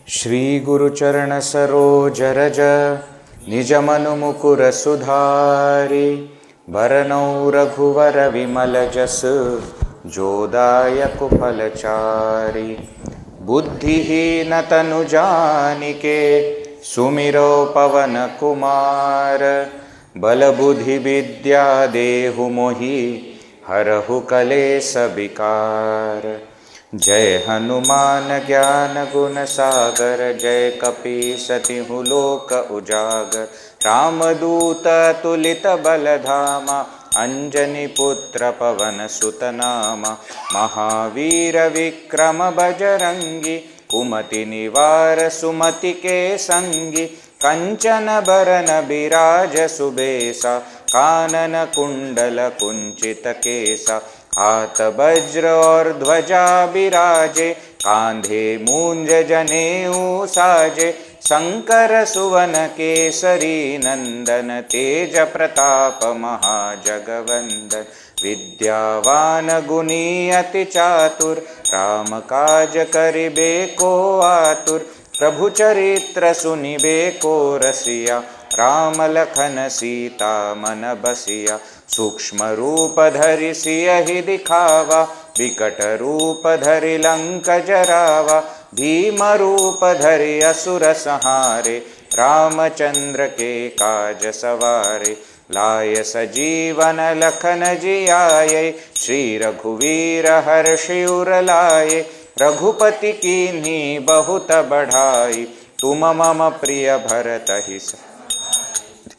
श्री गुरुचरण सरोज रज निज मनु मुकुर सुधारि बरनौ रघुवर विमल जस जोदायक फलचारि। बुद्धिहीन तनु जानिके सुमिरो पवन कुमार बल बुद्धि विद्या देहु मोहि हरहु कलेस विकार। जय हनुमान ज्ञान गुण सागर जय कपीसतिहु लोक उजागर। रामदूत तुलित बल धामा अंजनी पुत्र पवन सुत नामा। महावीर विक्रम बजरंगी कुमति निवार सुमति के संगी। कंचन बरन बिराज सुबेसा कानन कुंडल कुंचित केसा। हाथ वज्र और ध्वजा बिराजे कांधे मूंज जनेऊ साजे। शंकर सुवन केसरी नंदन तेज प्रताप महाजगवंदन। विद्यावान गुणी अति चातुर राम काज करिबे को आतुर। प्रभु चरित्र सुनिबे को रसिया राम लखन सीता मन बसिया। सूक्ष्म रूप धरि सियहि दिखावा विकट रूप धरि लंक जरावा। भीम रूप धरि असुर संहारे रामचंद्र के काज सवारे। लाय सजीवन लखन जियाये श्री रघुवीर हर्षि उर लाये। रघुपति कीन्ही बहुत बढ़ाई तुम मम प्रिय भरतहि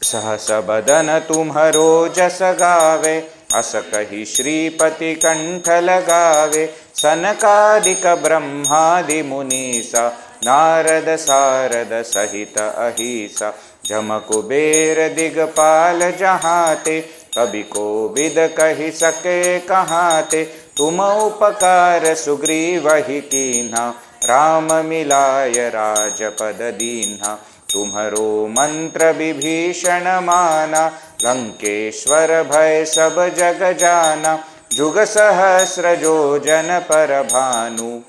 सहस बदन तुम्हरो जस गावे। अस कहि श्रीपति कंठ लगावे। सनकादिक ब्रह्मादि मुनीसा नारद सारद सहित अहिसा। जम कुबेर दिगपाल जहाते कवि कोविद कहि सके कहाते। तुम उपकार सुग्रीवहि कीन्हा राम मिलाय राजपद दीन्हा। तुम्हरो मंत्र विभीषण माना लंकेश्वर भय सब जग जाना। जुग सहस्र जो जन पर भानु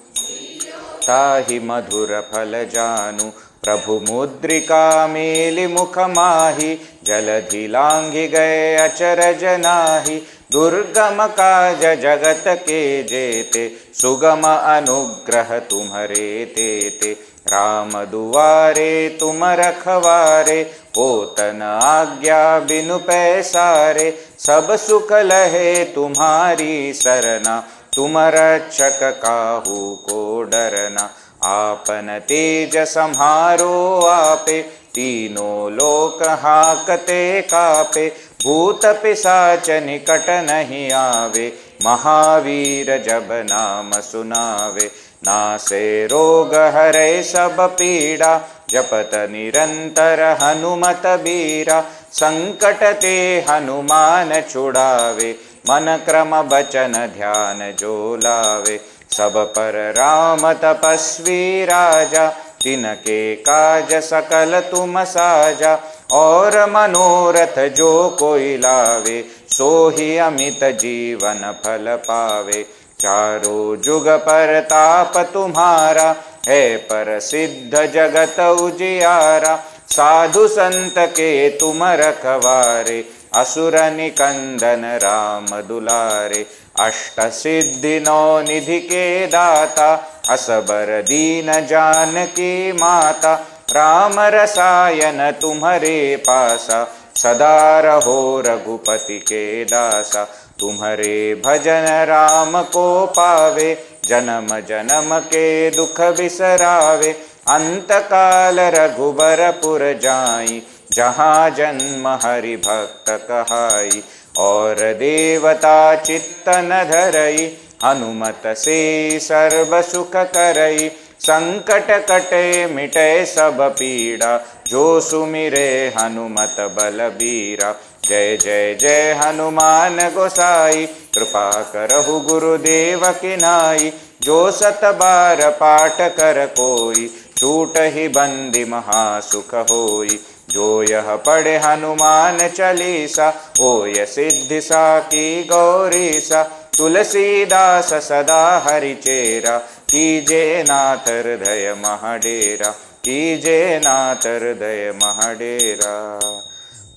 ताहि मधुर फल जानु। प्रभु मुद्रिका मेलि मुख माहि जलधि लांघि गए अचरज नाही। दुर्गम काज जगत के जेते सुगम अनुग्रह तुम्हरे तेते। राम दुआरे तुम रखवारे होतन आज्ञा बिनु पैसारे। सब सुख लहे तुम्हारी सरना तुम रक्षक काहू को डरना। आपन तेज सम्हारो आपे तीनों लोक हाकते कापे। भूत पिशाच निकट नहीं आवे महावीर जब नाम सुनावे। नासे रोग हरै सब पीड़ा जपत निरंतर हनुमत बीरा। संकट ते हनुमान छुड़ावे मन क्रम बचन ध्यान जो लावे। सब पर राम तपस्वी राजा तिनके काज सकल तुम साजा। और मनोरथ जो कोई लावे सोहि अमित जीवन फल पावे। चारों जुग पर ताप तुम्हारा है प्रसिद्ध जगत उजियारा। साधु संत के तुम रखवारे असुर निकंदन राम दुलारे। अष्ट सिद्धि नौ निधि के दाता असबर दीन जानकी माता। राम रसायन तुम्हारे पासा सदा रहो रघुपति के दासा। तुम्हारे भजन राम को पावे जन्म जन्म के दुख बिसरावे। अंत काल रघुबरपुर जाई जहाँ जन्म हरि भक्त कहाई। और देवता चित्त न धरई हनुमत से सर्व सुख करई। संकट कटे मिटे सब पीड़ा जो सुमिरे हनुमत बलबीरा। जय जय जय हनुमान गोसाई कृपा करहु गुरुदेव की नाई। जो सत बार पाठ कर कोई छूट ही बंदी महासुख होई। जो यह पढ़े हनुमान चालीसा होय सिद्धि साकी गौरीसा। तुलसीदास सदा हरिचेरा, कीजे नाथ हृदय महाडेरा, कीजे नाथ हृदय महाडेरा।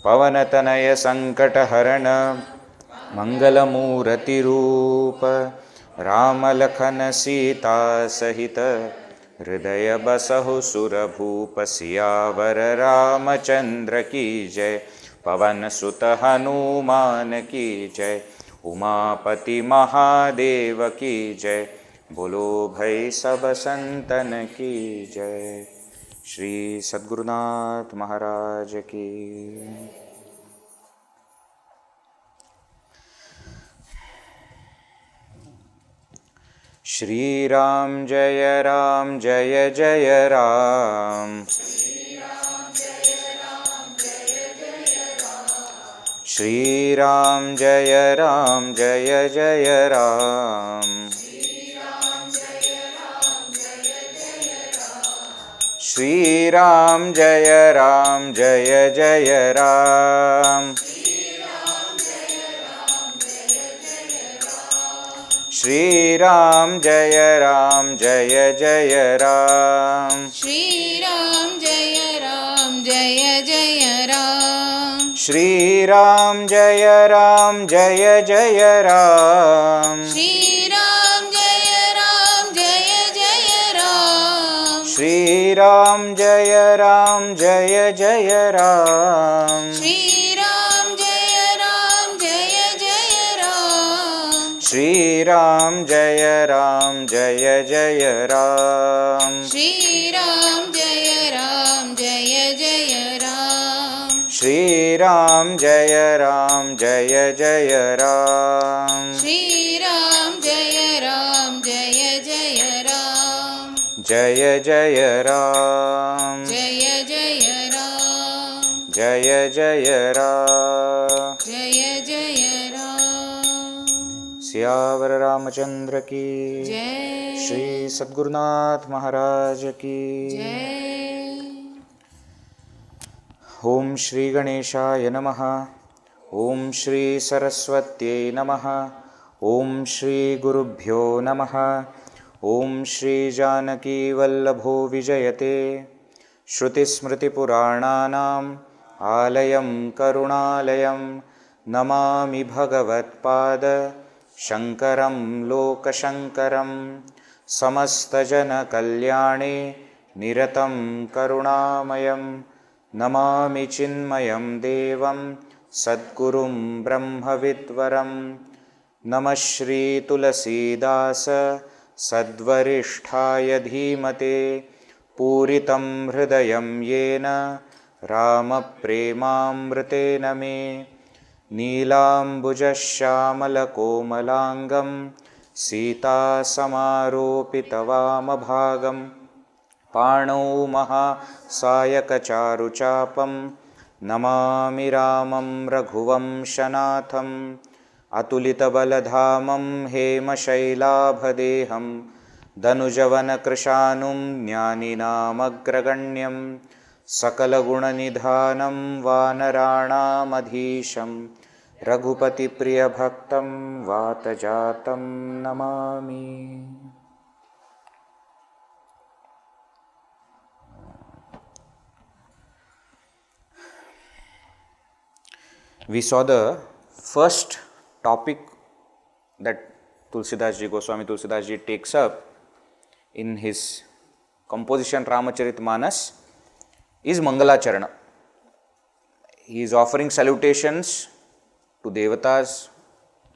पवन तनय संकट हरण, मंगल मूर्ति रूप, राम लखन सीता सहित, हृदय बसहु सुरभूप। सियावर रामचंद्र की जय, पवन सुत हनुमान की जय, उमापति महादेव की जय, बोलो भाई सब संतन की जय। श्री सद्गुरुनाथ महाराज की। श्री राम जय जय राम, श्री राम जय जय राम, श्री राम जय जय राम, श्री राम जय जय राम, श्री राम जय जय राम, श्री राम जय जय राम, श्री राम जय जय राम, श्री राम जय जय राम, श्री राम जय जय राम, श्री राम जय जय राम, श्री राम जय जय राम, श्री राम जय जय राम, श्री राम जय जय राम, श्री राम जय जय राम, जय जय राम, जय जय राम, जय जय राम। जय जय राम। सियावर रामचंद्र की जय। श्री सद्गुरुनाथ महाराज की जय। ओम श्री गणेशाय नमः, ओम श्री सरस्वत्यै नमः, ओम श्री गुरुभ्यो नमः, ओम श्री जानकी वल्लभो विजयते। श्रुतिस्मृतिपुराणानाम् आलयं करुणालयं, नमामि भगवत्पाद शंकरं लोकशंकरं। समस्तजनकल्याणे निरतं करुणामयं, नमामि चिन्मयं देवं सद्गुरुं ब्रह्मविद्वरं। नमः श्री तुलसीदास सद्वरिष्ठाय धीमते, पूरितं हृदयं येन रामप्रेमामृतेन मे। नीलाम्बुजश्यामलकोमलाङ्गं सीतासमारोपितवामभागं, पाणौ महासायकचारुचापं नमामि रामं रघुवंशनाथम्। अतुलितबलधामं हेमशैलाभदेहं, दनुजवनकृशानुं ज्ञानिनामग्रगण्यं, सकलगुणनिधानं वानराणामधीशं, रघुपतिप्रियभक्तं वातजातं Namami. We saw the first topic that Tulsidas Ji, Goswami Tulsidas Ji takes up in his composition Ramcharitmanas is Mangalacharana. He is offering salutations to Devatas,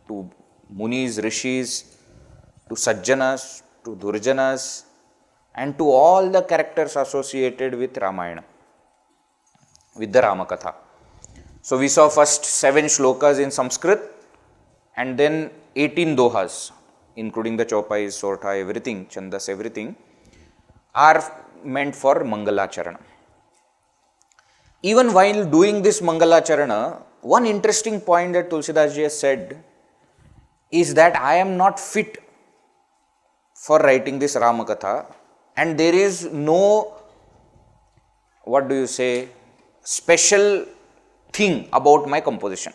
to Munis, Rishis, to Sajjanas, to Durjanas, and to all the characters associated with Ramayana, with the Ramakatha. So we saw first 7 shlokas in Sanskrit and then 18 dohas, including the chopais, sortha, everything, chandas, everything, are meant for Mangalacharana. Even while doing this Mangalacharana, one interesting point that Tulsidas Ji has said is that I am not fit for writing this Ramakatha, and there is no, special thing about my composition.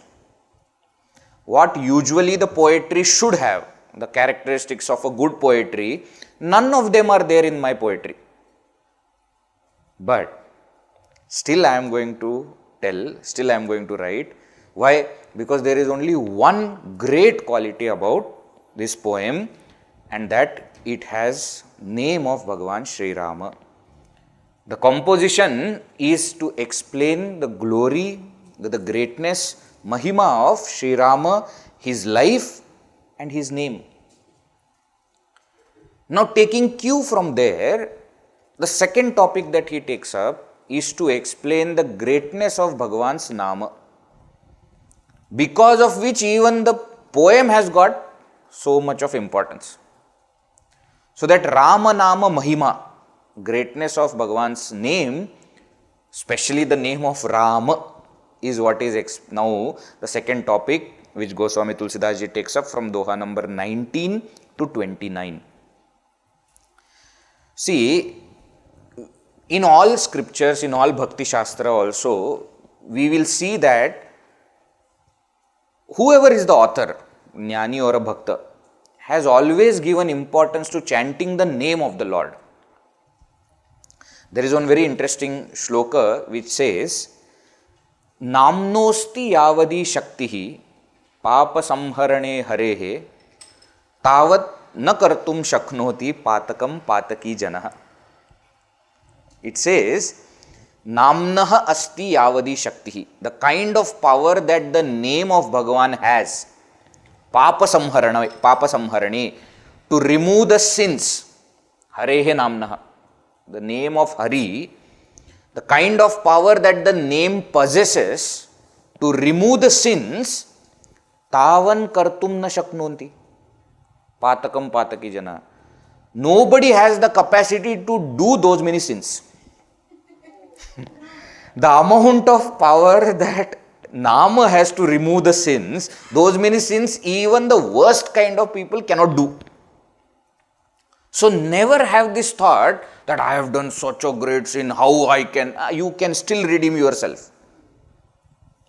what usually the poetry should have, the characteristics of a good poetry, none of them are there in my poetry. But still I am going to tell, still I am going to write. Why? Because there is only one great quality about this poem, and that it has name of Bhagavan Sri Rama. The composition is to explain the glory, the greatness, Mahima of Sri Rama, his life and his name. Now, taking cue from there, the second topic that he takes up is to explain the greatness of Bhagavan's Nama, because of which even the poem has got so much of importance. So that Rama Nama Mahima, greatness of Bhagavan's name, especially the name of Rama, is what is now the second topic which Goswami Tulsidas Ji takes up from Doha number 19 to 29. See, in all scriptures, in all Bhakti Shastra also, we will see that whoever is the author, Jnani or a Bhakta, has always given importance to chanting the name of the Lord. There is one very interesting shloka which says, Namnosti yavadi shaktihi papa samharane harehe tavat na kartum shaknoti patakam pataki janaha. It says, Namnaha asti yavadi shaktihi, the kind of power that the name of Bhagavan has, papa samharane, to remove the sins, harehe namnaha, the name of Hari, the kind of power that the name possesses to remove the sins, tavan kartum na shaknonti, patakam pataki jana. Nobody has the capacity to do those many sins. The amount of power that Nama has to remove the sins, those many sins even the worst kind of people cannot do. So never have this thought that I have done such a great sin, how I can, you can still redeem yourself.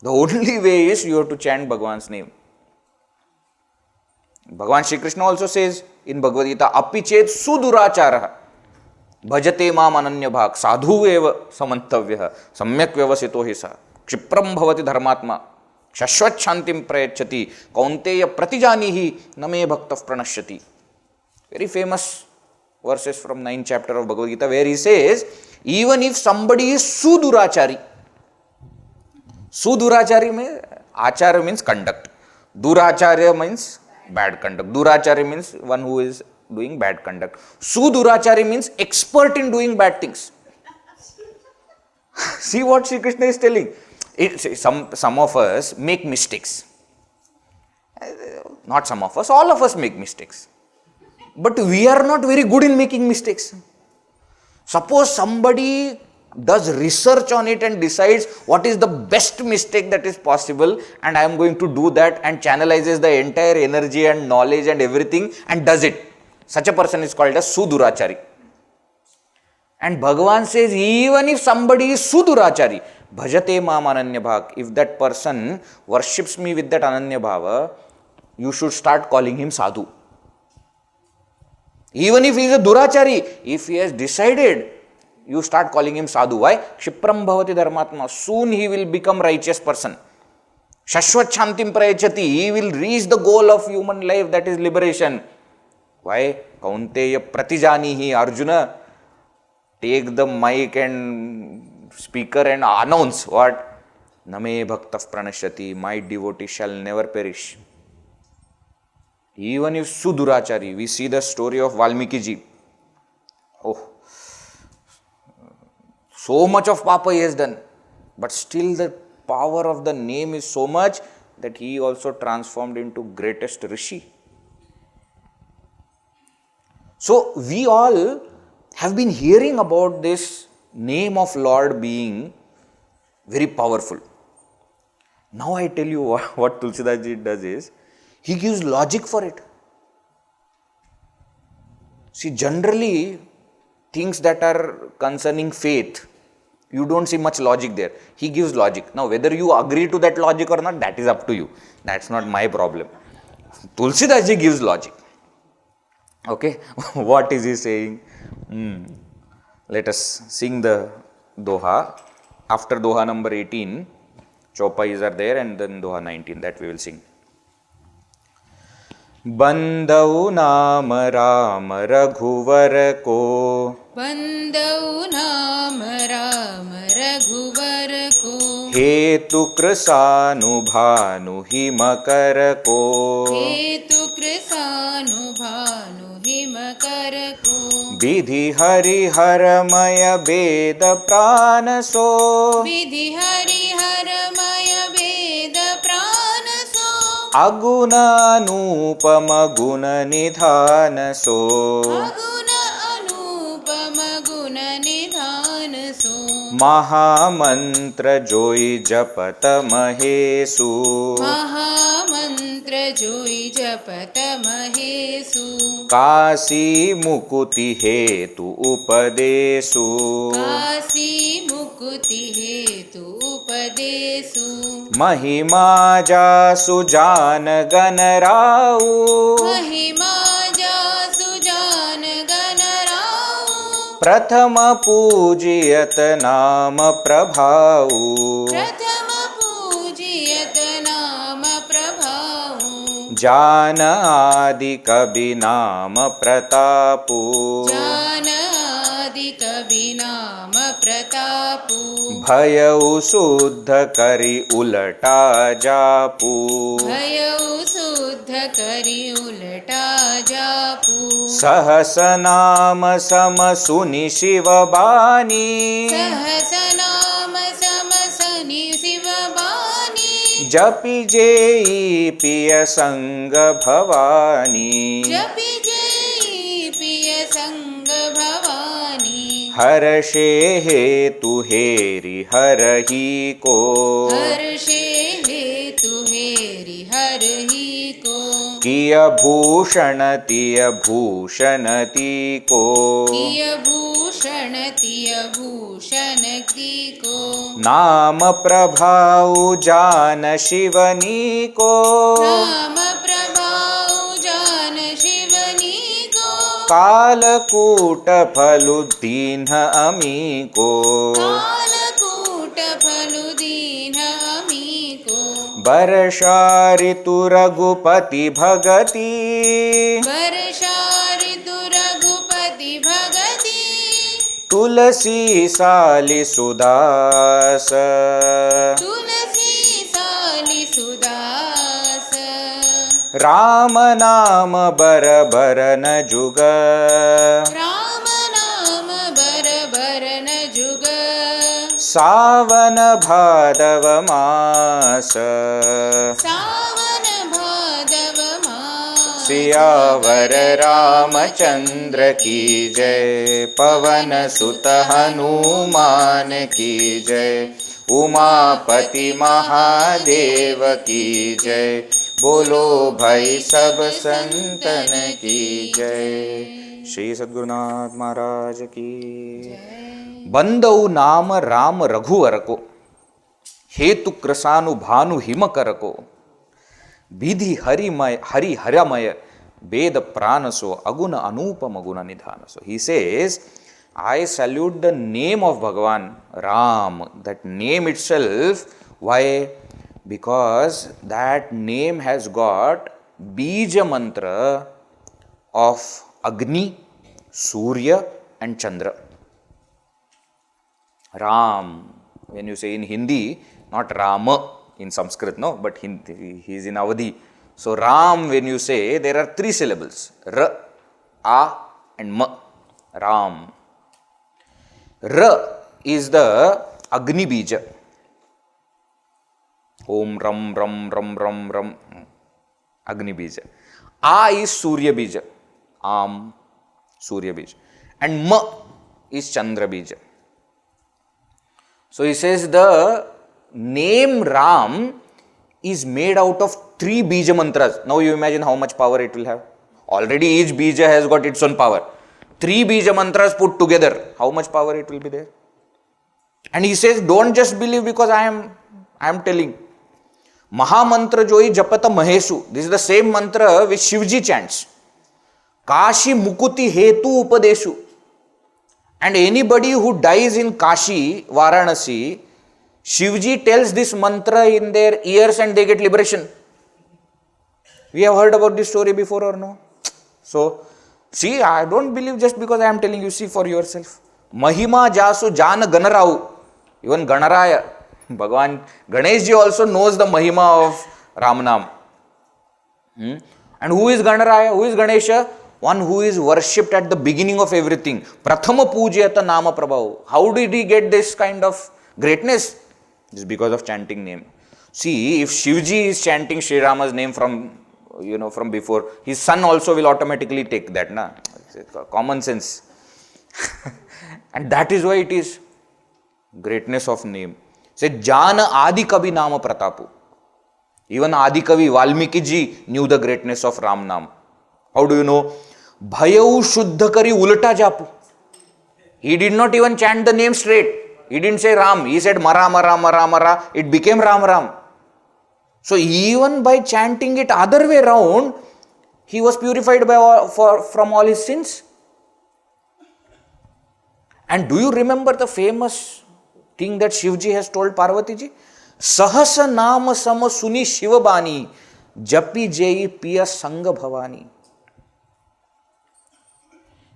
The only way is you have to chant Bhagavan's name. Bhagavan Shri Krishna also says in Bhagavad Gita, Apichet suduracharaha bhajate mam ananya bhak sadhu eva samantavya samyak vyavasito hi sa kshipram bhavati dharmatma shashvat shantim prayachati kaunteya pratijanihi name bhaktav pranashyati. Very famous verses from 9th chapter of Bhagavad Gita, where he says, even if somebody is sudurachari, sudurachari means, achara means conduct, duracharya means bad conduct, durachari means one who is doing bad conduct, sudurachari means expert in doing bad things. See what Sri Krishna is telling. Some of us make mistakes. Not some of us, all of us make mistakes. But we are not very good in making mistakes. Suppose somebody does research on it and decides what is the best mistake that is possible, and I am going to do that, and channelizes the entire energy and knowledge and everything and does it. Such a person is called as Sudurachari. And Bhagavan says, even if somebody is Sudurachari, Bhajate Mam Ananya Bhak, if that person worships me with that Ananya Bhava, you should start calling him Sadhu. Even if he is a Durachari, if he has decided, you start calling him Sadhu. Why? Kshipram bhavati dharmatma. Soon he will become righteous person. Shashvat shantim prayachati. He will reach the goal of human life, that is liberation. Why? Kaunteya pratijanihi. Arjuna, take the mic and speaker and announce what? Name bhaktav pranashyati. My devotee shall never perish. Even if Sudurachari, we see the story of Valmiki ji. Oh, so much of papa he has done, but still the power of the name is so much that he also transformed into greatest rishi. So we all have been hearing about this name of Lord being very powerful. Now I tell you what Tulsidas Ji does is, he gives logic for it. See, generally, things that are concerning faith, You don't see much logic there. He gives logic. Now, whether you agree to that logic or not, that is up to you. That's not my problem. Tulsidas ji gives logic. Okay, what is he saying? Let us sing the Doha. After Doha number 18, Chaupais are there, and then Doha 19, that we will sing. बंदौ नाम राम रघुवर को, बंदौ नाम राम रघुवर को, हेतु कृशानुभानु हिमकर को, हेतु कृशानुभानु हिमकर को, विधि हरिहरमय वेद प्राण सो, विधि हरिहरमय वेद प्राण सो, अगुण अनुपम गुण निधान सो, अगुण अनुपम गुण निधान सो, महामंत्र जोई जपत महेशु, महामंत्र जोई जपत महेशु, काशी मुकुति हेतु उपदेशु, काशी मुकुति हेतु उपदेशु, महिमा जासु जान गण राउ, महिमा जासु जान गण राउ, प्रथम पूजियत नाम प्रभाऊ, प्रथम पूजियत नाम प्रभाऊ, जान आदि कवि नाम प्रतापु, जान आदि कवि नाम प्रतापु, भयउ शुद्ध करि उलटा जापू, भयउ शुद्ध करि उलटा जापू, सहस नाम सम सुनि शिव बानी, सहस नाम सम सनि शिव बानी, जपि जेई पिय संग भवानी, जपि जेई पिय संग भवानी, हर्षे हेतु हेरि हरहि को, हर्षे हेतु हेरि हरहि को, किय भूषण तिय भूषणति को, किय भूषण तिय भूषण की को, नाम प्रभाउ जान शिवनी को, नाम प्रभाउ जान शिवनी को, कालकूट फलु दीन अमी को, कालकूट फलु दीन अमी को, वर्षा ऋतु रघुपति भगति, वर्षा ऋतु रघुपति भगति, तुलसी साली सुदास, तुलसी साली सुदास, राम नाम बर बर न जुग, राम नाम बर बर न जुग, सावन भादव मास, सावन भादव मास, सियावर रामचंद्र की जय, पवन सुत हनुमान की जय, उमापति महादेव की जय, बोलो भाई सब संतन की जय। श्री सद्गुरुनाथ महाराज की। बंदौ नाम राम रघुवर को, हेतु कृशानु भानु हिमकर को, विधि हरिमय हरि हरमय वेद प्राण सो, अगुण अनुपम गुण निधान सो. He says, I salute the name of Bhagavan Ram, that name itself. Why? Because that name has got bija mantra of Agni, Surya and Chandra. Ram, when you say in Hindi, not Rama in Sanskrit, no, but Hindi, he is in Awadhi. So Ram, when you say, there are three syllables, R, A and Ma, Ram. R is the Agni Bija. Om Ram Ram Ram Ram Ram, Agni Bija. A is Surya Bija, Am, Surya Bija. And Ma is Chandra Bija. So he says the name Ram is made out of three Bija mantras. Now you imagine how much power it will have. Already each Bija has got its own power. Three Bija mantras put together, how much power it will be there? And he says, don't just believe because I am telling. Mahamantra joi japata mahesu. This is the same mantra which Shivji chants. Kashi mukuti hetu upadeshu. And anybody who dies in Kashi, Varanasi, Shivji tells this mantra in their ears and they get liberation. We have heard about this story before or no? So, see, I don't believe just because I am telling you, see for yourself. Mahima jasu jana ganarau. Even Ganaraya, Bhagavan Ganeshji also knows the Mahima of Ramanam. And who is Ganaraya? Who is Ganesha? One who is worshipped at the beginning of everything. Prathama pujyata nama prabhav. How did he get this kind of greatness? It's because of chanting name. See, if Shivji is chanting Sri Rama's name from before, his son also will automatically take that. Na? It's common sense. And that is why it is greatness of name. Say, Jana Adi Kavi Nama Pratapu. Even Adi Kavi Valmiki ji knew the greatness of Ram Nam. How do you know? Bhayau Shuddha Kari Ulata Japu. He did not even chant the name straight. He didn't say Ram. He said Mara Mara Mara Mara. It became Ram Ram. So even by chanting it other way round, he was purified from all his sins. And do you remember the famous thing that Shivji has told Parvati ji? Sahasa nama sama suni Shivabani japi jai piya sanga bhavani.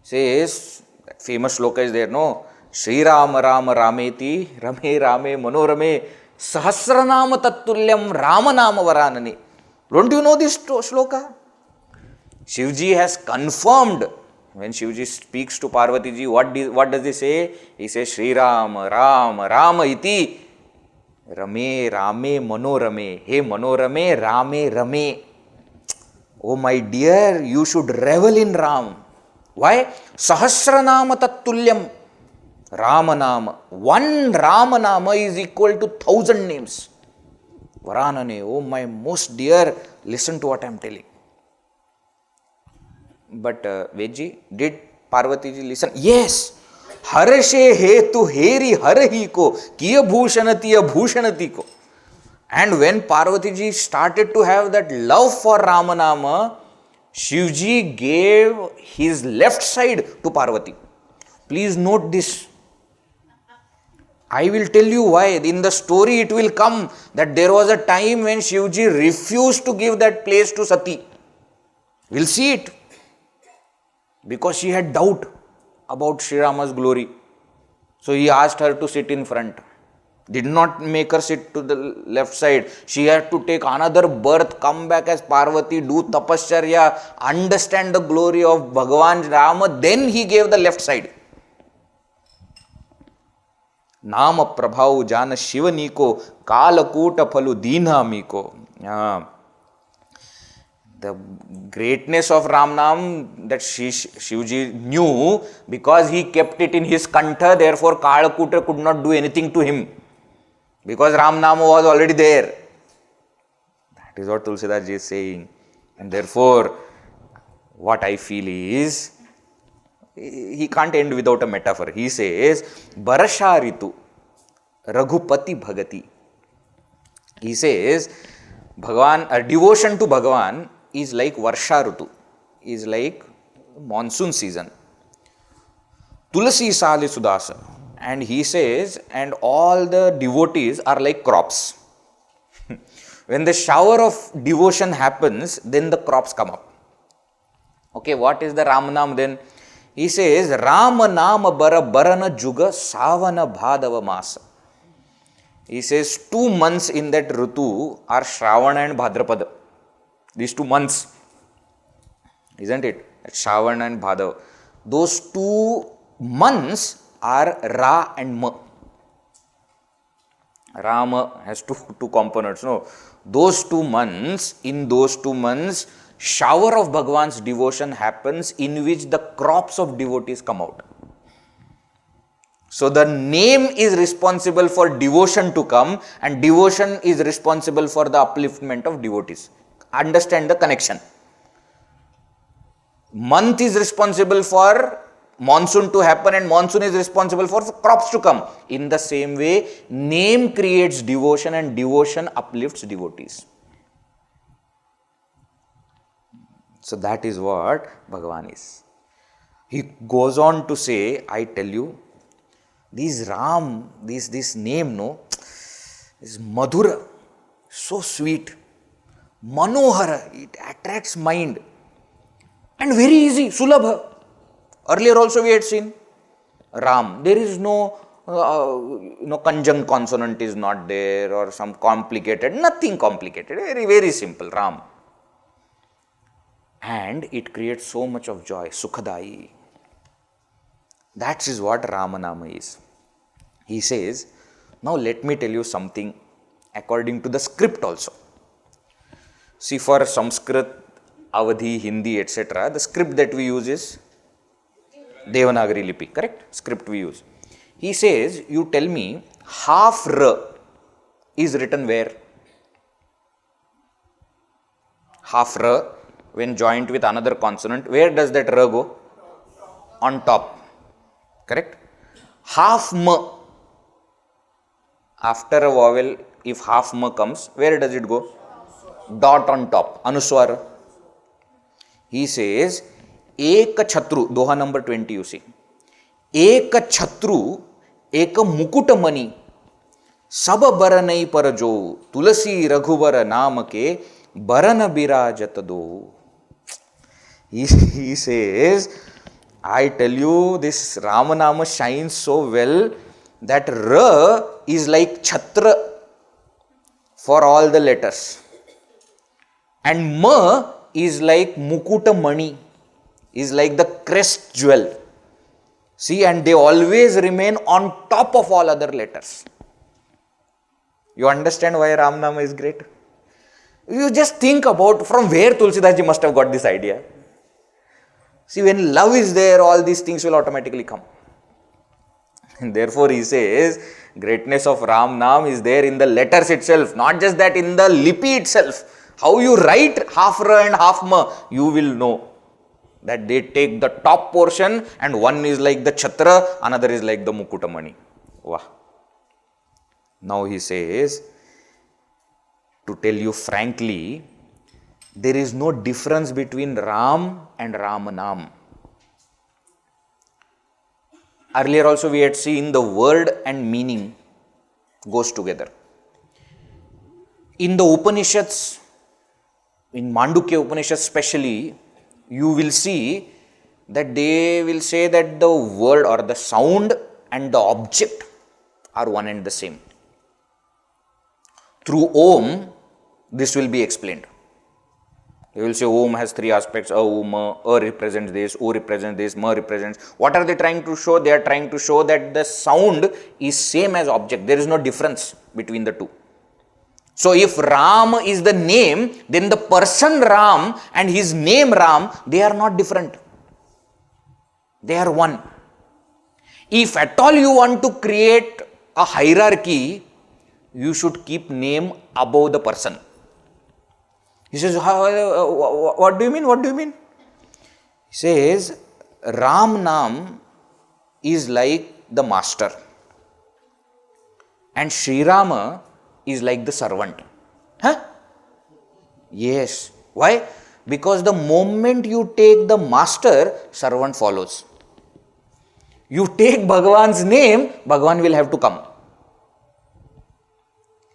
Says, that famous shloka is there, no? Shri Rama Rama Rameti Rame Rame Manorame Sahasranama Tattulyam Ramanama Varanani. Don't you know this shloka? Shivji has confirmed. When Shivji speaks to Parvati ji, what does he say? He says, Shri Rama, Rama, Rama iti, Rame, Rame, Manorame. Hey Manorame, Rame, Rame. Oh my dear, you should revel in Ram. Why? Sahasranama Tattulyam Ramanama. One Ramanama is equal to 1,000 names. Varanane, oh my most dear, listen to what I am telling. But Vedji, did Parvati ji listen? Yes. Harshe hetu heri harahi ko kiya bhushanatiya bhushanati ko. And when Parvati ji started to have that love for Ramanama, Shivji gave his left side to Parvati. Please note this. I will tell you why. In the story it will come that there was a time when Shivji refused to give that place to Sati. We'll see it. Because she had doubt about Sri Rama's glory. So he asked her to sit in front. Did not make her sit to the left side. She had to take another birth, come back as Parvati, do tapasya, understand the glory of Bhagavan Rama. Then he gave the left side. Nama Prabhav Jana Shiva Niko Kalakuta Phalu Dina Miko. The greatness of Ram Nam that Shivji knew because he kept it in his kantha, therefore Kalakuta could not do anything to him. Because Ram Nam was already there. That is what Tulsidas ji is saying. And therefore, what I feel is, he can't end without a metaphor. He says, Barasha Ritu Raghupati Bhagati. He says, Bhagavan, devotion to Bhagavan is like Varsha Ritu, is like monsoon season. Tulasi Sali Sudasa. And he says, and all the devotees are like crops. When the shower of devotion happens, then the crops come up. Okay, what is the Ramanam then? He says, Ramanama bara barana juga savana bhadava masa. He says 2 months in that Ritu are Shravana and Bhadrapada. These 2 months, isn't it? Shravana and Bhadava. Those 2 months are Ra and Ma. Rama has two components. No, those 2 months, in those 2 months, shower of Bhagavan's devotion happens in which the crops of devotees come out. So the name is responsible for devotion to come and devotion is responsible for the upliftment of devotees. Understand the connection. Month is responsible for monsoon to happen, and monsoon is responsible for crops to come. In the same way, name creates devotion and devotion uplifts devotees. So that is what Bhagavan is. He goes on to say, I tell you, this Ram, this name, no, is Madhura, so sweet, Manohara, it attracts mind, and very easy, Sulabha. Earlier also we had seen Ram. There is no conjunct consonant is not there or some complicated, nothing complicated, very, very simple, Ram. And it creates so much of joy, Sukhadai. That is what Ramanama is. He says, now let me tell you something according to the script also. See, for Sanskrit, Awadhi, Hindi, etc., the script that we use is Devanagari Lipi, correct? Script we use. He says, you tell me, half R is written where? Half R, when joined with another consonant, where does that R go? On top, correct? Half M, after a vowel, if half M comes, where does it go? Dot on top, Anuswara. He says, Ek Chhatru, Doha number 20 you see. Ek Chhatru, Ek Mukutamani, Sab Baranai Parajo, Tulasi Raghuvara Namake, Barana Birajat Do. He says, I tell you, this Ramanama shines so well that R is like Chhatra for all the letters. And Ma is like Mukutamani, is like the crest jewel. See, and they always remain on top of all other letters. You understand why Ramanama is great? You just think about from where Tulsidas ji must have got this idea. See, when love is there, all these things will automatically come. And therefore, he says, greatness of Ram Nam is there in the letters itself, not just that, in the lipi itself. How you write half R and half Ma, you will know that they take the top portion and one is like the Chhatra, another is like the Mukutamani. Wow. Now he says, to tell you frankly, there is no difference between Ram and Ramanam. Earlier also we had seen the word and meaning goes together. In the Upanishads, in Mandukya Upanishad especially, you will see that they will say that the word or the sound and the object are one and the same. Through Om, this will be explained. They will say Om has three aspects, A represents this, O represents this, Ma represents. What are they trying to show? They are trying to show that the sound is same as object. There is no difference between the two. So if Ram is the name, then the person Ram and his name Ram, they are not different. They are one. If at all you want to create a hierarchy, you should keep name above the person. He says, what do you mean? What do you mean? He says, Ram Nam is like the master and Sri Rama is like the servant. Huh? Yes. Why? Because the moment you take the master, servant follows. You take Bhagavan's name, Bhagavan will have to come.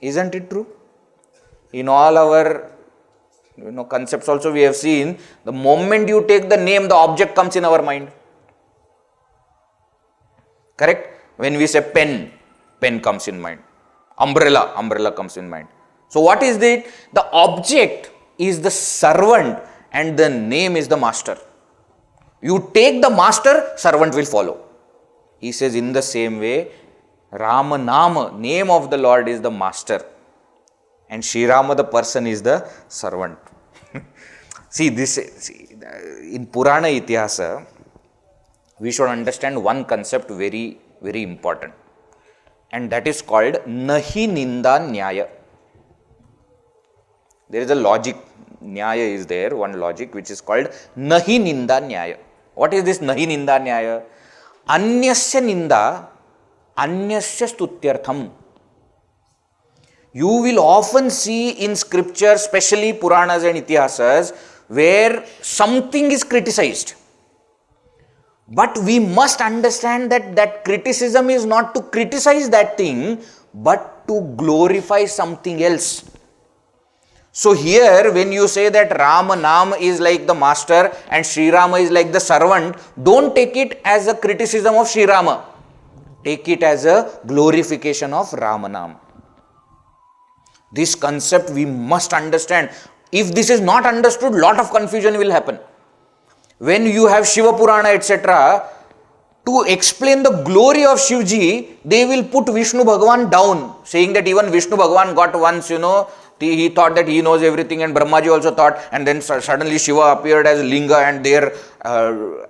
Isn't it true? In all our concepts also we have seen, the moment you take the name, the object comes in our mind. Correct? When we say pen, pen comes in mind. Umbrella, umbrella comes in mind. So what is it? The object is the servant and the name is the master. You take the master, servant will follow. He says in the same way, Rama Nama, name of the Lord is the master and Sri Rama, the person, is the servant. See, in Purana Itihasa, we should understand one concept very, very important. And that is called Nahi Ninda Nyaya. There is a logic, Nyaya is there, one logic which is called Nahi Ninda Nyaya. What is this nahi ninda nyaya? Anyasya ninda, anyasya stutyartham. You will often see in scripture, especially Puranas and Itihasas, where something is criticized. But we must understand that that criticism is not to criticize that thing, but to glorify something else. So here, when you say that Rama Nam is like the master and Sri Rama is like the servant, don't take it as a criticism of Sri Rama. Take it as a glorification of Rama Nam. This concept we must understand. If this is not understood, lot of confusion will happen. When you have Shiva Purana, etc., to explain the glory of Shivji, they will put Vishnu Bhagavan down, saying that even Vishnu Bhagavan got once, he thought that he knows everything, and Brahmaji also thought, and then suddenly Shiva appeared as Linga and their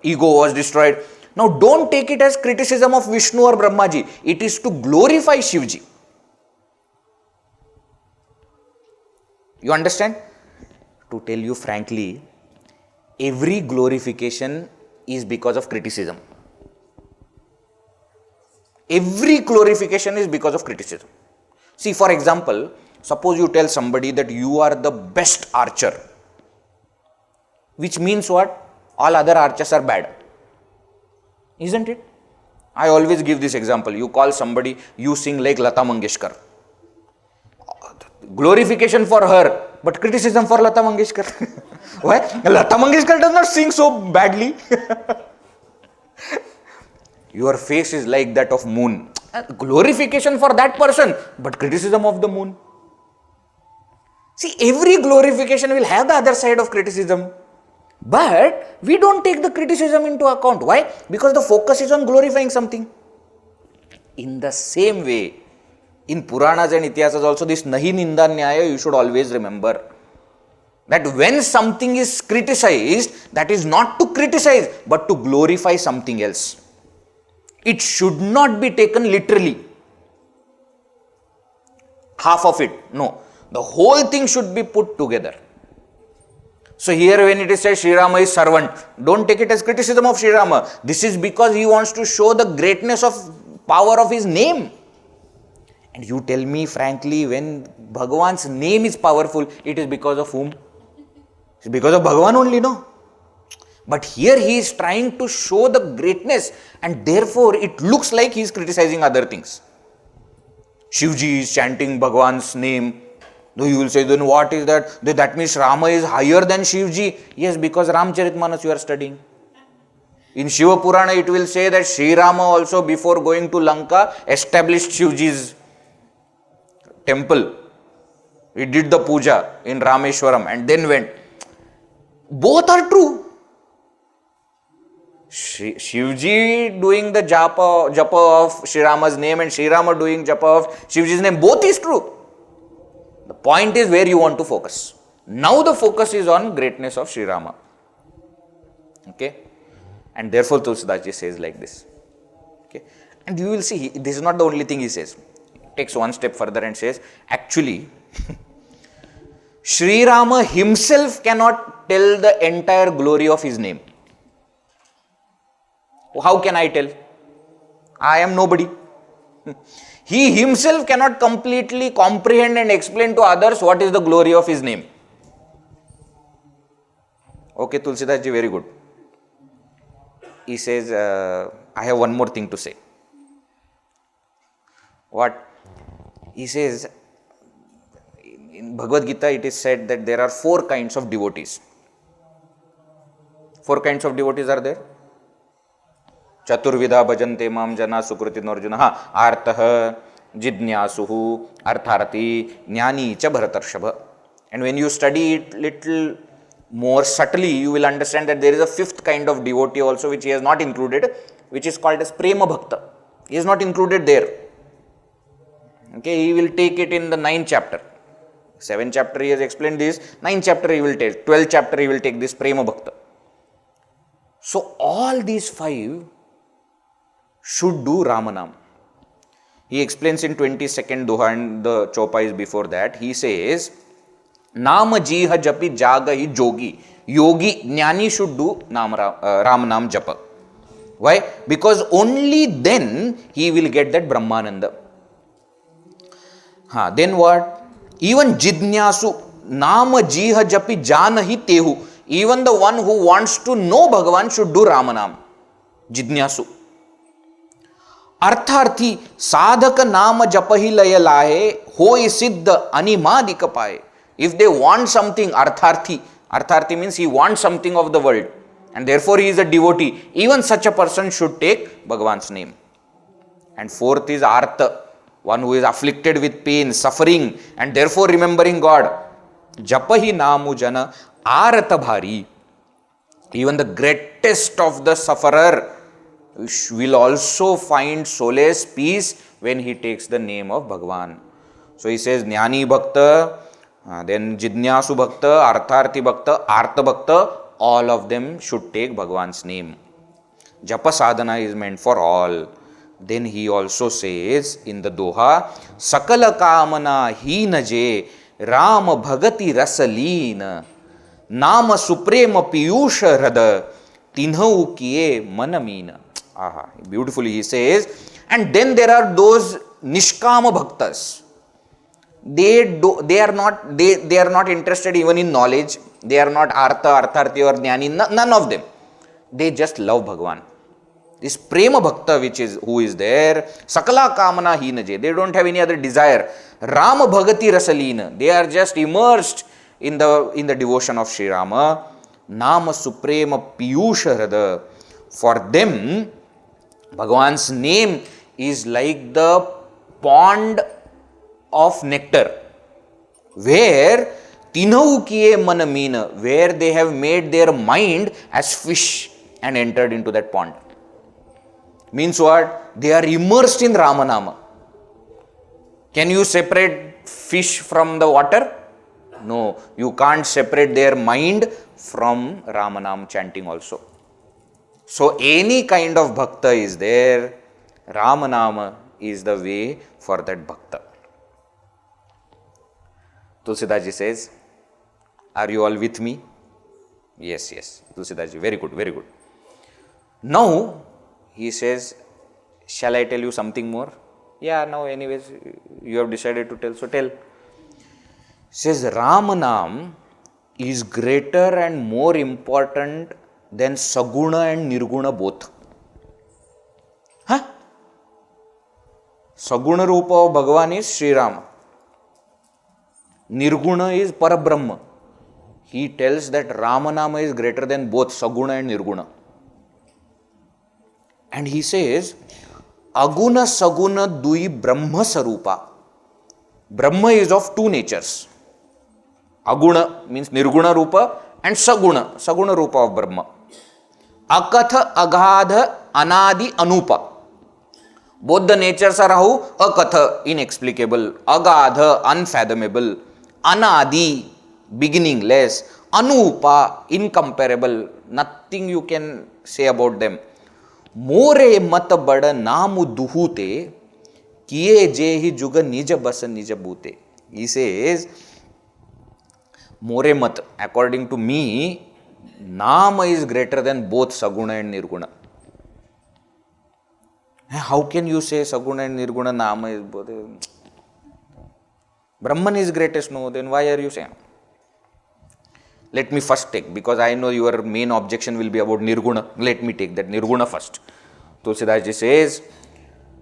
ego was destroyed. Now don't take it as criticism of Vishnu or Brahmaji. It is to glorify Shivji. You understand? To tell you frankly, every glorification is because of criticism. Every glorification is because of criticism. See, for example, suppose you tell somebody that you are the best archer, which means what? All other archers are bad. Isn't it? I always give this example. You call somebody, you sing like Lata Mangeshkar. Glorification for her, but criticism for Lata Mangeshkar. Why? Lata Mangeshkar does not sing so badly. Your face is like that of moon. Glorification for that person, but criticism of the moon. See, every glorification will have the other side of criticism. But we don't take the criticism into account. Why? Because the focus is on glorifying something. In the same way, in Puranas and Itihasas also, this nahi ninda nyaya you should always remember. That when something is criticized, that is not to criticize, but to glorify something else. It should not be taken literally. Half of it. No. The whole thing should be put together. So here when it is said Sri Rama is servant, don't take it as criticism of Sri Rama. This is because he wants to show the greatness of power of his name. And you tell me frankly, when Bhagavan's name is powerful, it is because of whom? It's because of Bhagavan only, no? But here he is trying to show the greatness, and therefore it looks like he is criticizing other things. Shivji is chanting Bhagavan's name. Though you will say, then what is that? That means Rama is higher than Shivji. Yes, because Ramcharitmanas you are studying. In Shiva Purana it will say that Sri Rama also before going to Lanka established Shivji's temple. He did the puja in Rameshwaram and then went. Both are true. Shivji doing the japa of Sri Rama's name and Sri Rama doing japa of Shivji's name, both is true. The point is where you want to focus. Now the focus is on greatness of Sri Rama. Okay? And therefore Tulsidas ji says like this. Okay? And you will see, this is not the only thing he says. He takes one step further and says, actually, Sri Rama himself cannot tell the entire glory of his name. How can I tell? I am nobody. He himself cannot completely comprehend and explain to others what is the glory of his name. Okay, Tulsidas ji, very good. He says, I have one more thing to say. What? He says, in Bhagavad Gita it is said that there are 4 kinds of devotees. 4 kinds of devotees are there. Chaturvidha bhajante mam jana sukriti norjuna artah jidnyasuhu artharati jnani cha bharatarshava. And when you study it little more subtly, you will understand that there is a 5th kind of devotee also which he has not included, which is called as Prema Bhakta. He is not included there. Okay, he will take it in the 9th chapter. 7th chapter he has explained this, 9th chapter he will take, 12th chapter he will take this Prema Bhakta. So all these 5 should do Ramanam. He explains in 22nd Doha, and the Chopa is before that. He says, Nama jiha japi jaga hi jogi, yogi, jnani should do Ram Nam Japa. Why? Because only then he will get that Brahmananda. Then what? Even Jidnyasu, Nama Jiha Japi Janahi Tehu. Even the one who wants to know Bhagavan should do Ramanam. Jidnyasu. Artharthi, Sadhaka Nama Japahi Laya Lahe, Hoi Siddha Animadika Paye. If they want something, Artharthi means he wants something of the world, and therefore he is a devotee. Even such a person should take Bhagavan's name. And fourth is Artha, one who is afflicted with pain, suffering, and therefore remembering God. Japahi Namu Jana Arata Bhari. Even the greatest of the sufferer will also find solace, peace when he takes the name of Bhagavan. So he says Jnani Bhakta, then Jidnyasu Bhakta, Artharthi Bhakta, Artha Bhakta, all of them should take Bhagavan's name. Japa sadhana is meant for all. Then he also says in the Doha, Sakala Kamana Hinaje Rama Bhagati Rasalina Nama Suprema Piyusha Rada Tinhau Kiye Manamina. Beautifully he says. And then there are those Nishkama Bhaktas. They are not interested even in knowledge. They are not Artha, Artharthi or Jnani, none of them. They just love Bhagavan. This Prema Bhakta who is there, Sakala Kamana Hinaje, they don't have any other desire. Rama Bhagati Rasalina, they are just immersed in the devotion of Sri Rama. Nama Suprema Piyusha Rada. For them, Bhagavan's name is like the pond of nectar, where Tinhau Kiye Manamina, where they have made their mind as fish and entered into that pond. Means what? They are immersed in Ramanama. Can you separate fish from the water? No, you can't separate their mind from Ramanam chanting also. So any kind of bhakta is there, Ramanama is the way for that bhakta. Tulsidas ji says, are you all with me? Yes, yes. Tulsidas ji, very good, very good. Now, he says, shall I tell you something more? Yeah, now anyways, you have decided to tell, so tell. He says, Ramanam is greater and more important than Saguna and Nirguna both. Saguna Rupa of Bhagavan is Sri Rama. Nirguna is Parabrahma. He tells that Ramanama is greater than both Saguna and Nirguna. And he says, Aguna Saguna Dui Brahma Sarupa. Brahma is of two natures. Aguna means Nirguna Rupa and Saguna Rupa of Brahma. Akatha Agadha Anadi Anupa. Both the natures are how? Akatha, inexplicable. Agadha, unfathomable. Anadi, beginningless. Anupa, incomparable. Nothing you can say about them. More mat bada namu duhute kiye jehi juga nija basa nija bhute. He says, more mat, according to me, Nama is greater than both Saguna and Nirguna. How can you say Saguna and Nirguna, Nama is both? Brahman is greatest, no, then why are you saying? Let me first take, because I know your main objection will be about Nirguna. Let me take that Nirguna first. Tulsidas ji says,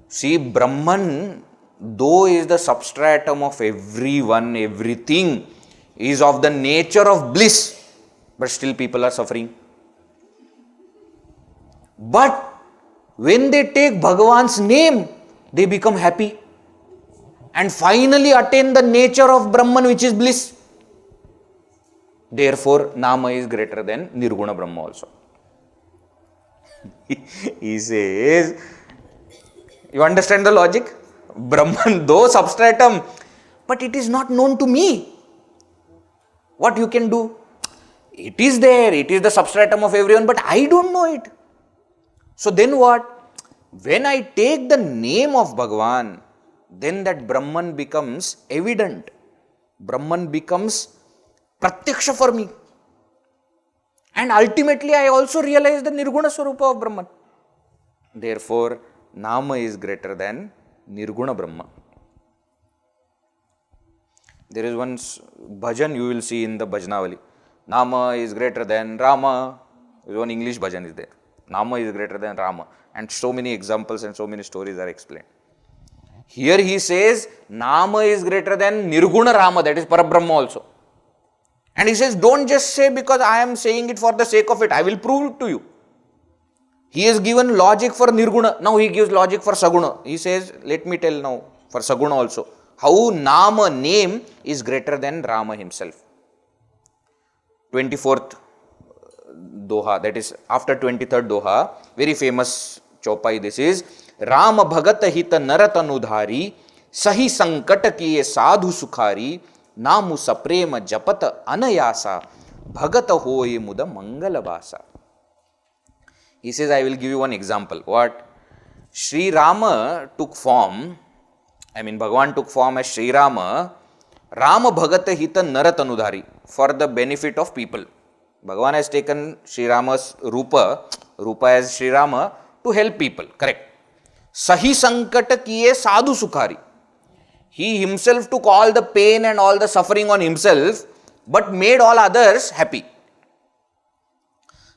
see, Brahman, though is the substratum of everyone, everything, is of the nature of bliss, but still people are suffering. But when they take Bhagavan's name, they become happy and finally attain the nature of Brahman, which is bliss. Therefore, Nama is greater than Nirguna Brahma also. He says, you understand the logic? Brahman, though substratum, but it is not known to me. What you can do? It is there, it is the substratum of everyone, but I don't know it. So then what? When I take the name of Bhagavan, then that Brahman becomes evident. Brahman becomes pratyaksha for me. And ultimately, I also realize the Nirguna Swarupa of Brahman. Therefore, Nama is greater than Nirguna Brahma. There is one bhajan you will see in the Bhajanavali. Nama is greater than Rama. There is one English bhajan is there. Nama is greater than Rama. And so many examples and so many stories are explained. Here he says, Nama is greater than Nirguna Rama, that is Parabrahma also. And he says, don't just say because I am saying it for the sake of it. I will prove it to you. He has given logic for Nirguna. Now he gives logic for Saguna. He says, let me tell now for Saguna also. How Nama, name, is greater than Rama himself. 24th Doha, that is after 23rd Doha, very famous chaupai this is. Rama bhagat hita naratanudhari, sahi sankat kiye sadhu sukhari, namu saprema japata anayasa, bhagata hoye muda mangalavasa. He says, I will give you one example. What? Sri Rama took form, Bhagavan took form as Sri Rama, Rama Bhagata Hita Naratanudhari, for the benefit of people. Bhagavan has taken Sri Rama's Rupa as Sri Rama to help people, correct. Sahi Sankata Kiye Sadhu Sukhari. He himself took all the pain and all the suffering on himself, but made all others happy.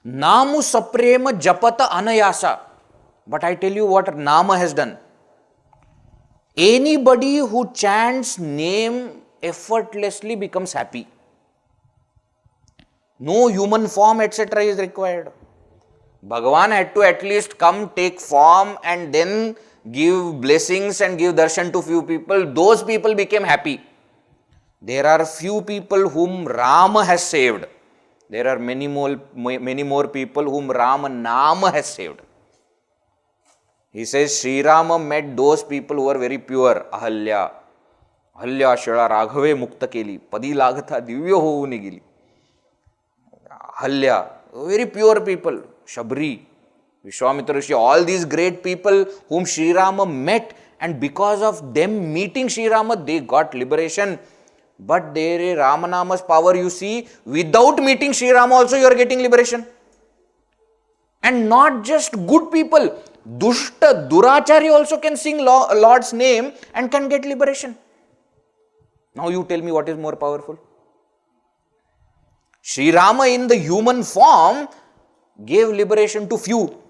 Namu Saprema Japata Anayasa. But I tell you what Nama has done. Anybody who chants name effortlessly becomes happy. No human form, etc. is required. Bhagavan had to at least come, take form, and then give blessings and give darshan to few people. Those people became happy. There are few people whom Rama has saved. There are many more people whom Rama Nama has saved. He says, Sri Rama met those people who were very pure. Ahalya Shila Raghave Mukta Keli. Padi Lagata Divya Ho Nigili. Ahalya, very pure people. Shabri, Vishwamitra Rishi, all these great people whom Sri Rama met, and because of them meeting Sri Rama, they got liberation. But there Ramanama's power, you see, without meeting Sri Rama also you are getting liberation. And not just good people. Dushta, Durachari also can sing Lord's name and can get liberation. Now you tell me what is more powerful. Sri Rama in the human form gave liberation to few.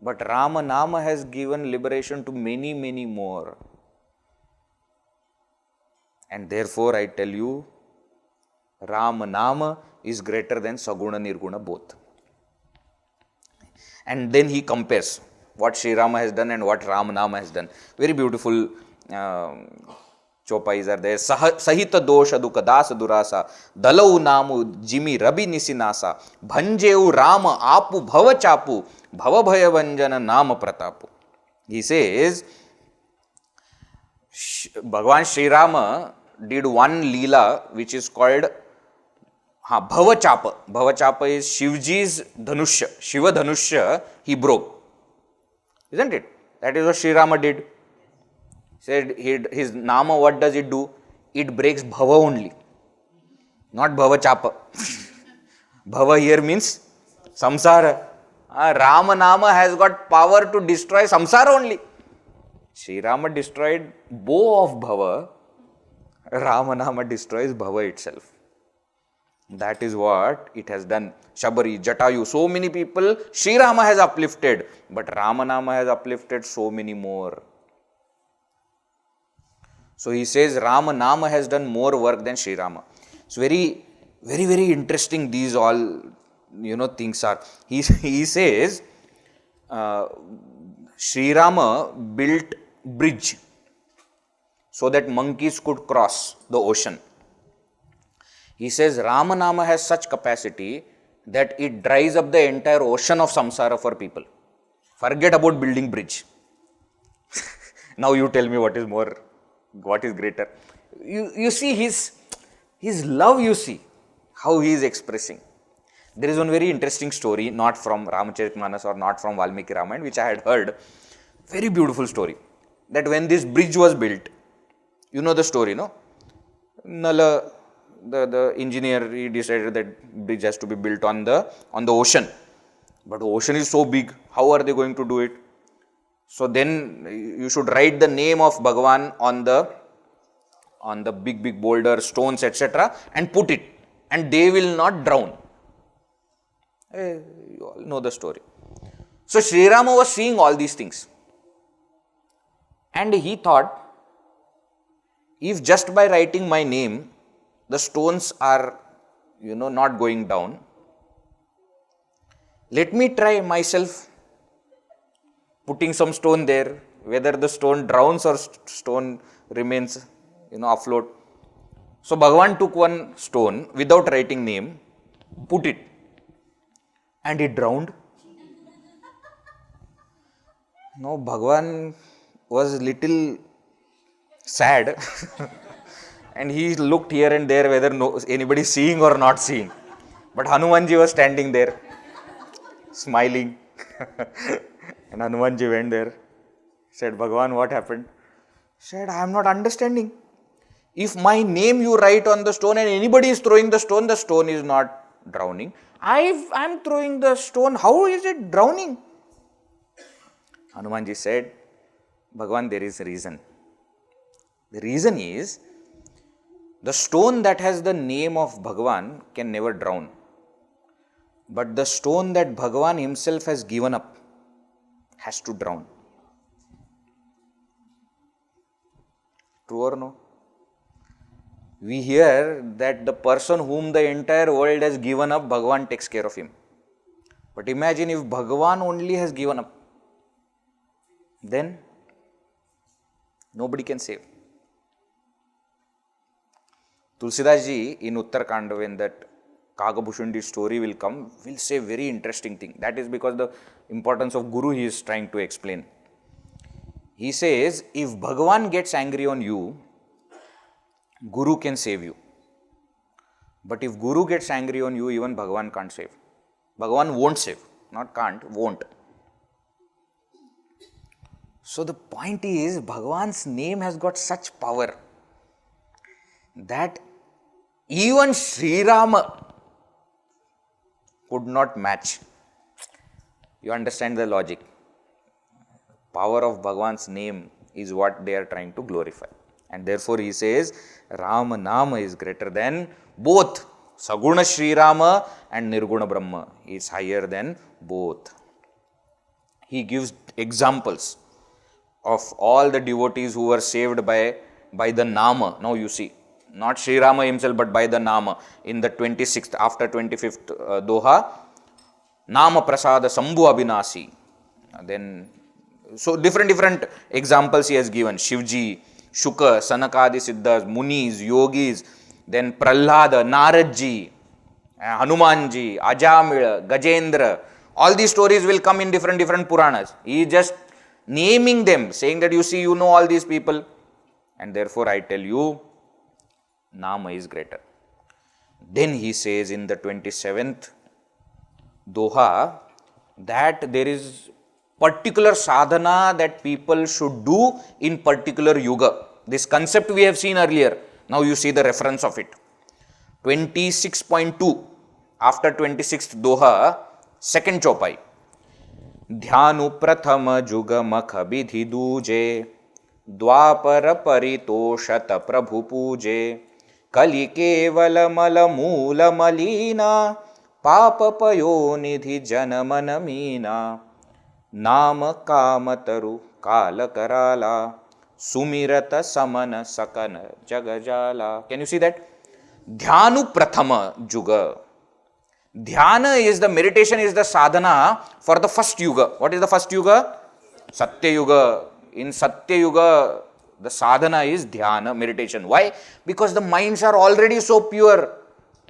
But Rama Nama has given liberation to many, many more. And therefore I tell you, Rama Nama is greater than Saguna Nirguna both. And then he compares what Sri Rama has done and what Rama Nama has done. Very beautiful chopais are there. Sahita dosha duka dasa durasa, dalau namu jimi rabi nisinasa, bhanjeu Rama apu bhava chapu, bhava bhaya vanjana nama pratapu. He says, Bhagavan Sri Rama did one leela which is called Bhava Chapa. Bhava Chapa is Shivji's Dhanushya. Shiva Dhanushya he broke. Isn't it? That is what Sri Rama did. He said his Nama, what does it do? It breaks Bhava only. Not Bhava Chapa. Bhava here means Samsara. Rama Nama has got power to destroy Samsara only. Sri Rama destroyed bow of Bhava. Rama Nama destroys Bhava itself. That is what it has done. Shabari, Jatayu, so many people Sri Rama has uplifted, but Rama Nama has uplifted so many more. So he says Rama Nama has done more work than Sri Rama. It's very, very, very interesting these all, things are. He says Sri Rama built bridge so that monkeys could cross the ocean. He says Rama Nama has such capacity that it dries up the entire ocean of samsara for people. Forget about building bridge. Now you tell me what is greater. You see his love, you see how he is expressing. There is one very interesting story, not from Ramcharitmanas or not from Valmiki Ramayana, which I had heard. Very beautiful story. That when this bridge was built, you know the story, no? Nala the engineer, he decided that bridge has to be built on the ocean. But the ocean is so big, how are they going to do it? So then you should write the name of Bhagavan on the big boulder, stones, etc. and put it, and they will not drown. You all know the story. So Sri Rama was seeing all these things, and he thought, if just by writing my name, the stones are, not going down, let me try myself putting some stone there, whether the stone drowns or stone remains, afloat. So Bhagavan took one stone without writing name, put it, and it drowned. Now Bhagavan was little sad and he looked here and there whether anybody seeing or not seeing. But Hanumanji was standing there, smiling. And Hanumanji went there, said, Bhagavan, what happened? Said, I am not understanding. If my name you write on the stone and anybody is throwing the stone is not drowning. I am throwing the stone, how is it drowning? Hanumanji said, Bhagavan, there is a reason. The reason is, the stone that has the name of Bhagavan can never drown. But the stone that Bhagavan himself has given up has to drown. True or no? We hear that the person whom the entire world has given up, Bhagavan takes care of him. But imagine if Bhagavan only has given up, then nobody can save. Tulsidas ji in Uttarakhand, when that Kagabhushundi story will come, will say very interesting thing. That is because the importance of Guru he is trying to explain. He says, if Bhagavan gets angry on you, Guru can save you. But if Guru gets angry on you, even Bhagavan can't save. Bhagavan won't save. Not can't, won't. So the point is, Bhagavan's name has got such power that even Sri Rama could not match. You understand the logic. Power of Bhagavan's name is what they are trying to glorify. And therefore he says, Rama Nama is greater than both Saguna Sri Rama and Nirguna Brahma. He is higher than both. He gives examples of all the devotees who were saved by the Nama. Now you see, not Sri Rama himself, but by the Nama. In the 26th, after 25th Doha, Nama Prasada Sambhu Abhinasi. Then, so different examples he has given. Shivji, Shuka, Sanakadi Siddhas, Munis, Yogis, then Prahlada, Naradji, Hanumanji, Ajamila, Gajendra. All these stories will come in different Puranas. He is just naming them, saying that you see, you know all these people. And therefore I tell you, Nama is greater. Then he says in the 27th Doha that there is particular sadhana that people should do in particular yuga. This concept we have seen earlier. Now you see the reference of it. 26.2 after 26th Doha, second Chopai. Dhyanu prathama juga makha vidhi duje dwapara paritoshat prabhu puje kali kevala mala moola malina papa payo nidhi janamana meena Nama kamataru kala karala sumirata samana sakana jagajala. Can you see that? Dhyanu prathama juga. Dhyana is the meditation, is the sadhana for the first yuga. What is the first yuga? Satya Yuga. In Satya Yuga, the sadhana is dhyana, meditation. Why? Because the minds are already so pure.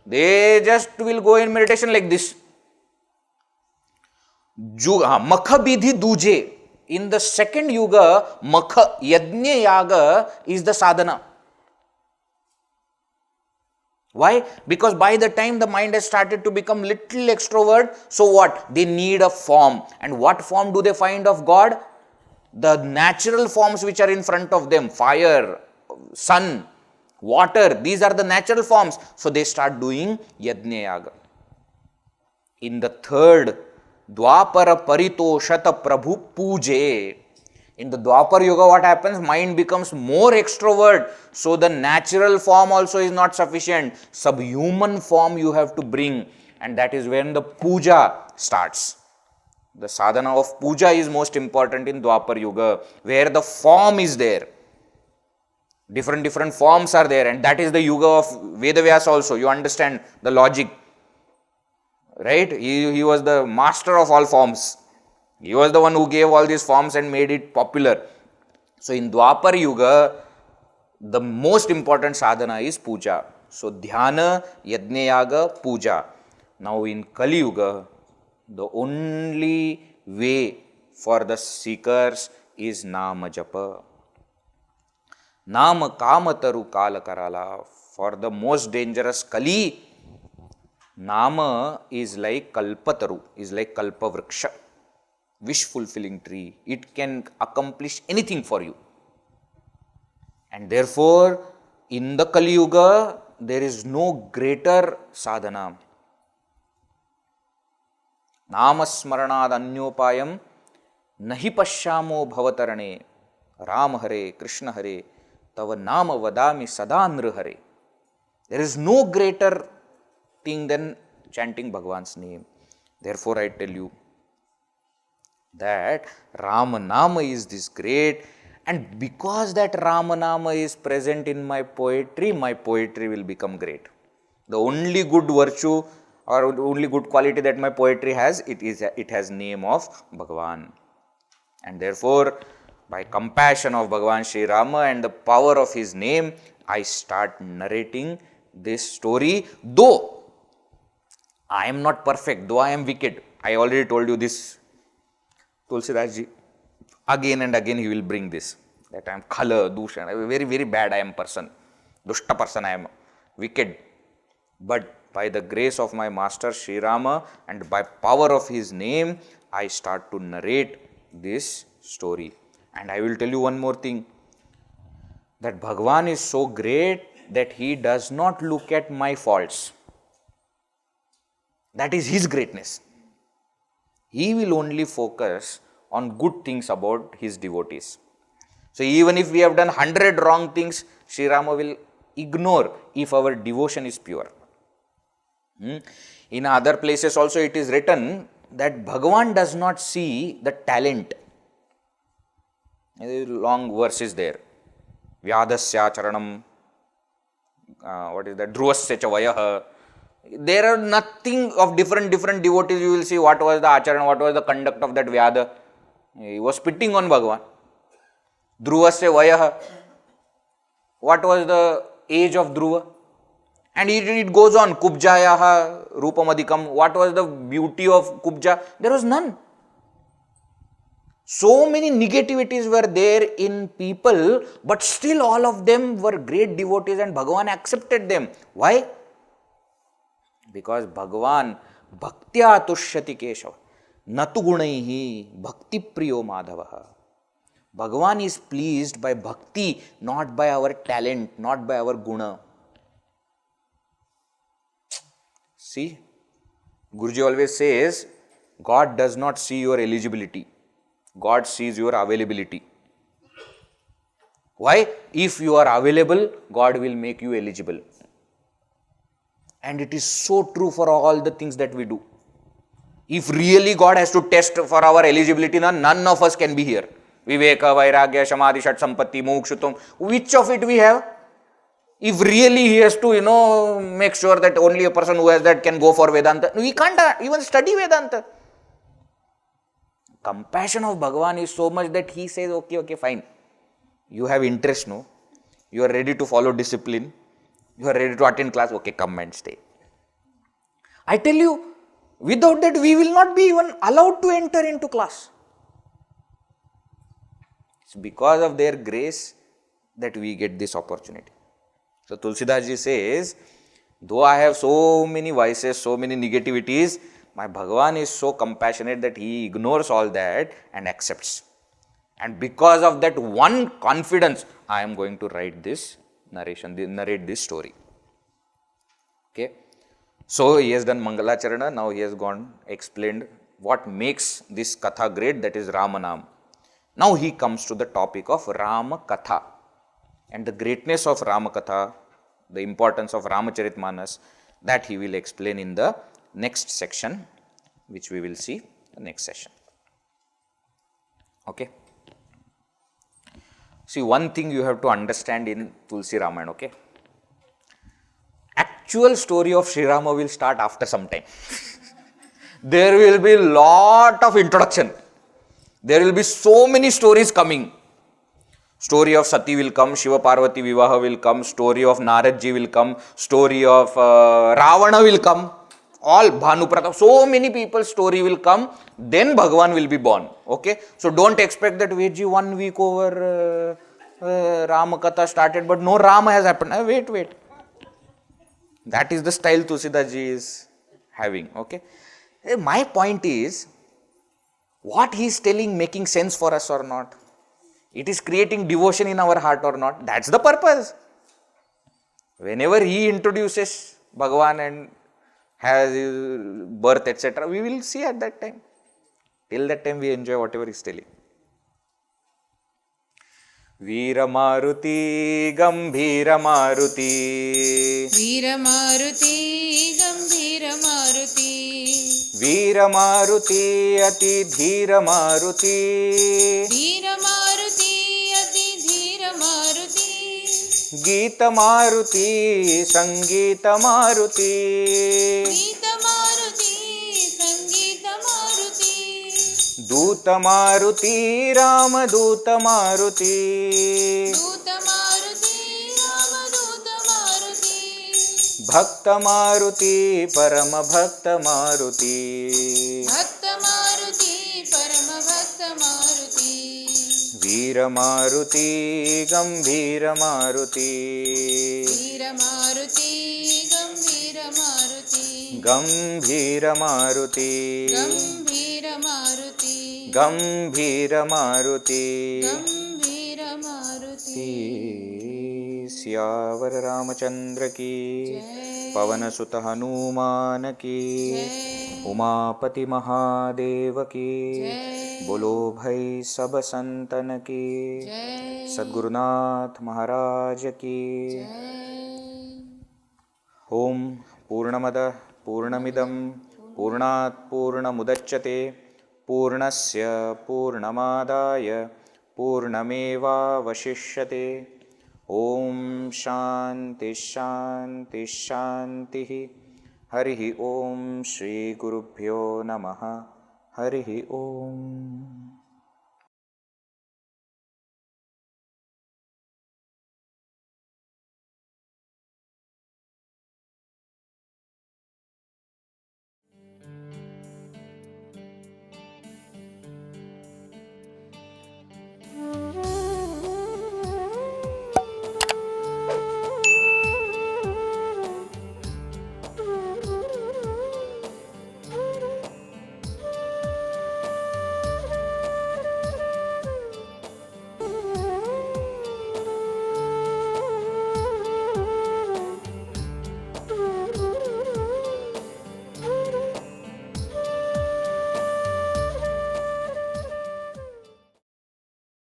They just will go in meditation like this. Makha Bidhi Duje. In the second yuga, Makha Yajna Yaga is the sadhana. Why? Because by the time the mind has started to become little extrovert, so what? They need a form. And what form do they find of God? The natural forms which are in front of them, fire, sun, water, these are the natural forms. So they start doing Yajna Yaga. In the third, Dwapara Paritoshata Prabhu Puje. In the Dwapar Yuga, what happens? Mind becomes more extrovert. So the natural form also is not sufficient. Subhuman form you have to bring. And that is when the puja starts. The sadhana of puja is most important in Dwapar Yuga, where the form is there. Different forms are there, and that is the Yuga of Vedavyas also. You understand the logic. Right? He was the master of all forms. He was the one who gave all these forms and made it popular. So in Dwapar Yuga, the most important sadhana is puja. So dhyana, yajna yaga, puja. Now in Kali Yuga, the only way for the seekers is nama japa. Nama kamataru kala karala. For the most dangerous Kali, nama is like kalpataru, is like kalpavriksha, wish-fulfilling tree. It can accomplish anything for you. And therefore, in the Kali Yuga, there is no greater sadhana. Namasmaranad anyopayam nahi pashyamo bhavatarane Ram Hare Krishna Hare tava nama vadami sadanr Hare. There is no greater thing than chanting Bhagavan's name. Therefore, I tell you that Ramanama is this great, and because that Ramanama is present in my poetry will become great. The only good virtue or only good quality that my poetry has, it has name of Bhagavan. And therefore, by compassion of Bhagavan Sri Rama and the power of his name, I start narrating this story. Though I am not perfect, though I am wicked, I already told you this. Tulsidas ji, again and again he will bring this, that I am khala, dushan, I am very bad I am person, dushta person I am, wicked. But by the grace of my master Sri Rama and by power of his name, I start to narrate this story. And I will tell you one more thing, that Bhagavan is so great that he does not look at my faults. That is his greatness. He will only focus on good things about his devotees. So even if we have done 100 wrong things, Sri Rama will ignore if our devotion is pure. In other places also it is written that Bhagavan does not see the talent. Long verse is there. Vyadasya charanam, what is that? Dhruvasya cha vayaha. There are nothing of different devotees. You will see what was the acharan, what was the conduct of that Vyada. He was spitting on Bhagavan. Dhruvasya vayaha. What was the age of Dhruva? And it goes on. Kubjayaha rupamadikam. What was the beauty of Kubja? There was none. So many negativities were there in people, but still all of them were great devotees and Bhagavan accepted them. Why? Because Bhagavan bhaktya tushyati Keshava natu gunaihi bhakti priyo madhavaha. Bhagavan is pleased by bhakti, not by our talent, not by our guna. See, Guruji always says, God does not see your eligibility. God sees your availability. Why? If you are available, God will make you eligible. And it is so true for all the things that we do. If really God has to test for our eligibility, none of us can be here. Viveka, Vairagya, Samadhi, Shat Sampatti, Mokshutam. Which of it we have? If really he has to, make sure that only a person who has that can go for Vedanta, we can't even study Vedanta. Compassion of Bhagavan is so much that he says, okay, fine. You have interest, no? You are ready to follow discipline. You are ready to attend class. Okay, come and stay. I tell you, without that we will not be even allowed to enter into class. It's because of their grace that we get this opportunity. So Tulsidas ji says, though I have so many vices, so many negativities, my Bhagavan is so compassionate that he ignores all that and accepts. And because of that one confidence, I am going to write this narrate this story. Okay. So he has done Mangalacharana, now he has explained what makes this Katha great, that is Ramanam. Now he comes to the topic of Rama Katha and the greatness of Rama Katha, the importance of Ramacharitmanas, that he will explain in the next section, which we will see in the next session. Okay. See, one thing you have to understand in Tulsi Ramayana, okay? Actual story of Sri Rama will start after some time. There will be lot of introduction. There will be so many stories coming. Story of Sati will come, Shiva Parvati Vivaha will come, story of Naradji will come, story of Ravana will come, all Bhanu Pratap, so many people's story will come, then Bhagavan will be born. Okay, so don't expect that Vedji 1 week over Rama Katha started, but no Rama has happened. Wait. That is the style Tulsidas ji is having. Okay, my point is, what he is telling making sense for us or not? It is creating devotion in our heart or not? That's the purpose. Whenever he introduces Bhagavan and has his birth, etc., we will see at that time. Till that time, we enjoy whatever he is telling. Veera Maruti, Gambhira Maruti. Veera Maruti, Gambhira Maruti. Veera Maruti, Ati Dhira Maruti. Veera Maruti, Ati Dhira Maruti. Geeta Maruti, Sangeeta Maruti. Geeta Maruti, Sangeeta Maruti. Duta Maruti, Rama Duta Maruti. Duta Maruti, Rama Duta Maruti. Bhakta Maruti, Parama Bhakta Maruti. Bhakta Maruti, Parama Bhakta Maruti. Veera Maruti, Gambhira Maruti. Veera Maruti, Gambhira Maruti. Gambhira Maruti. Gambhira Maruti. Gambhira Maruti. Gambhira Maruti. Syavar Ramachandra ki, Jai. Pavan Sutta Hanuman ki, Jai. Umapati Mahadev ki, Jai. बोलो भाई सब संतन की, Jai. सद्गुरुनाथ महाराज की. Jai. ओम पूर्णमद पूर्णमिदं पूर्णात् पूर्णमुदच्यते पूर्णस्य पूर्णमादाय पूर्णमेवावशिष्यते. ओम शांति शांति शांति. हरिः ओम. श्री गुरुभ्यो नमः. हरिः ओम.